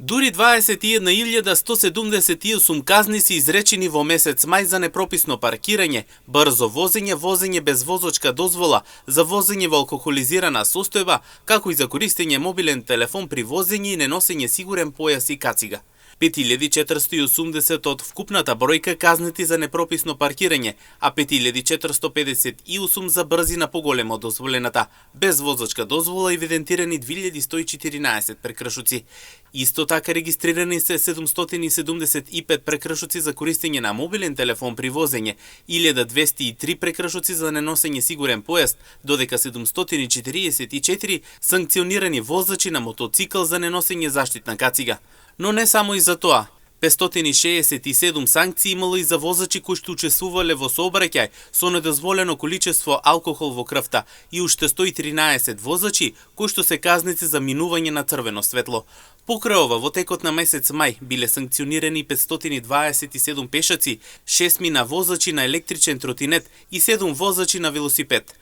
Дури 21.178 казни се изречени во месец мај за непрописно паркирање, брзо возење, возење без возочка дозвола, за возење во алкохолизирана состојба, како и за користење мобилен телефон при возење и неносење сигурен појас и кацига. 5480 од вкупната бројка казнети за непрописно паркирање, а 5458 за брзина поголема од дозволената, без возачка дозвола евидентирани 2114 прекршоци. Исто така регистрирани се 775 прекршоци за користење на мобилен телефон при возење, 1203 прекршоци за неносење сигурен појас, додека 744 санкционирани возачи на мотоцикл за неносење заштитна кацига. Но не само и за тоа. 567 санкции имало и за возачи кои што учествувале во сообраќај со недозволено количество алкохол во крвта и уште 113 возачи кои што се казници за минување на црвено светло. Покрај ова, во текот на месец мај биле санкционирани 527 пешаци, 6 мина возачи на електричен тротинет и 7 возачи на велосипед.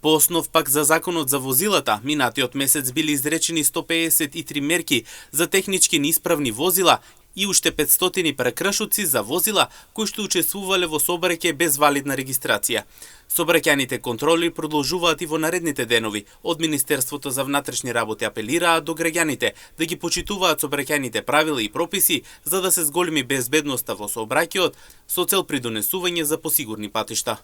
По основ пак за законот за возилата, минатиот месец били изречени 153 мерки за технички неисправни возила и уште 500 прекршоци за возила кои што учествувале во сообраќај без валидна регистрација. Сообраќајните контроли продолжуваат и во наредните денови. Од Министерството за внатрешни работи апелираат до граѓаните да ги почитуваат сообраќајните правила и прописи за да се зголеми безбедноста во сообраќајот со цел придонесување за посигурни патишта.